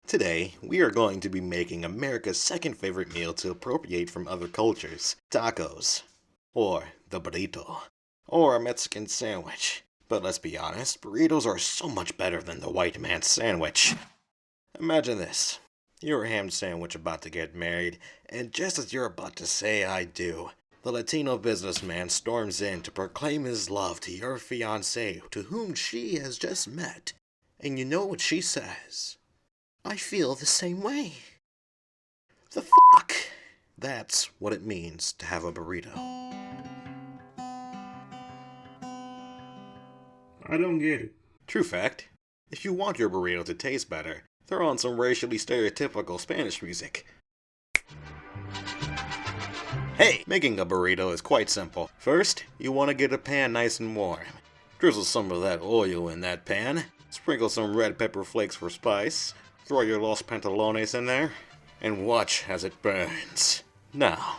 Today, we are going to be making America's second favorite meal to appropriate from other cultures, tacos, or the burrito, or a Mexican sandwich. But let's be honest, burritos are so much better than the white man's sandwich. Imagine this. You're a ham sandwich about to get married, and just as you're about to say I do, the Latino businessman storms in to proclaim his love to your fiancée to whom she has just met. And you know what she says? I feel the same way. The fuck? That's what it means to have a burrito. I don't get it. True fact. If you want your burrito to taste better, throw on some racially stereotypical Spanish music. Hey, making a burrito is quite simple. First, you want to get a pan nice and warm. Drizzle some of that oil in that pan. Sprinkle some red pepper flakes for spice. Throw your Los Pantalones in there, and watch as it burns. Now,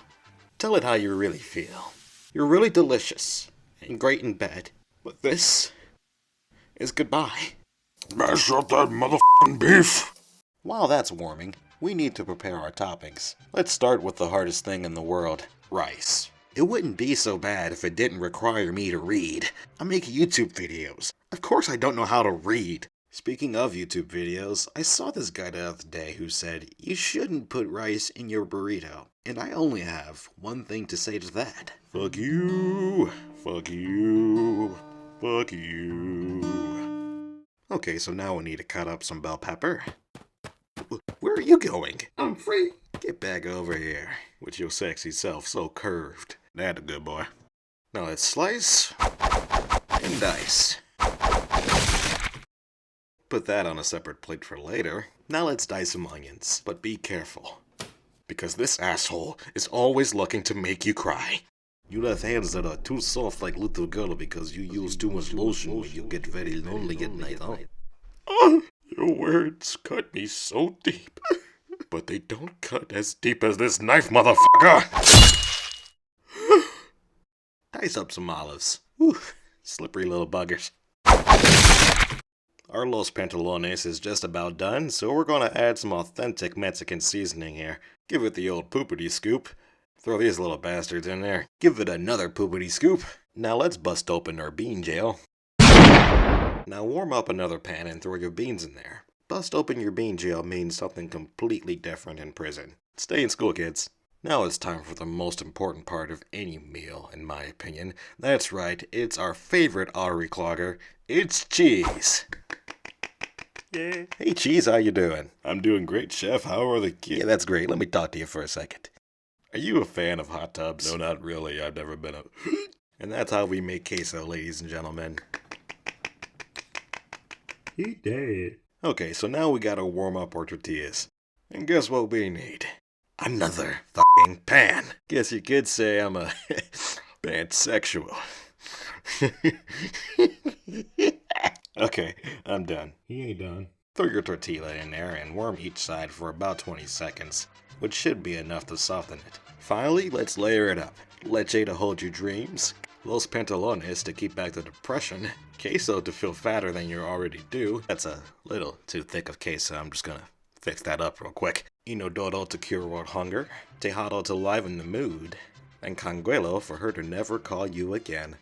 tell it how you really feel. You're really delicious, and great in bed, but this is goodbye. Mash up that motherfucking beef! While that's warming, we need to prepare our toppings. Let's start with the hardest thing in the world, rice. It wouldn't be so bad if it didn't require me to read. I make YouTube videos. Of course I don't know how to read. Speaking of YouTube videos, I saw this guy the other day who said, you shouldn't put rice in your burrito. And I only have one thing to say to that. Fuck you. Fuck you. Fuck you. Okay, so now we need to cut up some bell pepper. Where are you going? I'm free. Get back over here with your sexy self so curved. That's a good boy. Now let's slice and dice. Put that on a separate plate for later. Now let's dice some onions, but be careful. Because this asshole is always looking to make you cry. You have hands that are too soft like little girl because you use too much lotion when you get very lonely at night, huh? Oh, your words cut me so deep. But they don't cut as deep as this knife, motherfucker! Dice up some olives. Whew, slippery little buggers. Our Los Pantalones is just about done, so we're gonna add some authentic Mexican seasoning here. Give it the old poopity scoop. Throw these little bastards in there. Give it another poopity scoop. Now let's bust open our bean jail. Now warm up another pan and throw your beans in there. Bust open your bean jail means something completely different in prison. Stay in school, kids. Now it's time for the most important part of any meal, in my opinion. That's right, it's our favorite artery clogger. It's cheese. Yeah. Hey, Cheese, how you doing? I'm doing great, Chef. How are the kids? Yeah, that's great. Let me talk to you for a second. Are you a fan of hot tubs? No, not really. I've never been a... And that's how we make queso, ladies and gentlemen. He dead. Okay, so now we gotta warm up our tortillas. And guess what we need? Another fucking pan. Guess you could say I'm a pansexual. Okay, I'm done. He ain't done. Throw your tortilla in there and warm each side for about 20 seconds, which should be enough to soften it. Finally, let's layer it up. Leche to hold your dreams, Los Pantalones to keep back the depression, queso to feel fatter than you already do. That's a little too thick of queso, I'm just gonna fix that up real quick. Inodoro to cure world hunger, Tejado to liven the mood, and Conguelo for her to never call you again.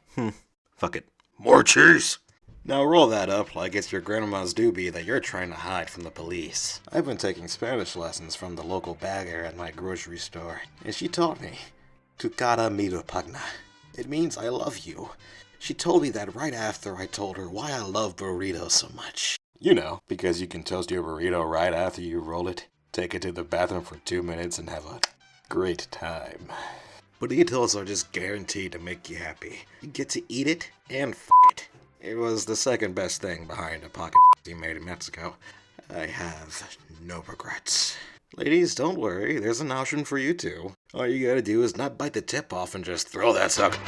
Fuck it. More cheese! Now roll that up like it's your grandma's doobie that you're trying to hide from the police. I've been taking Spanish lessons from the local bagger at my grocery store, and she taught me, Tu cara mi repugna. It means I love you. She told me that right after I told her why I love burritos so much. You know, because you can toast your burrito right after you roll it, take it to the bathroom for 2 minutes and have a great time. Burritos are just guaranteed to make you happy. You get to eat it and f*** it. It was the second best thing behind a pocket he made in Mexico. I have no regrets. Ladies, don't worry, there's an option for you too. All you gotta do is not bite the tip off and just throw that sucker.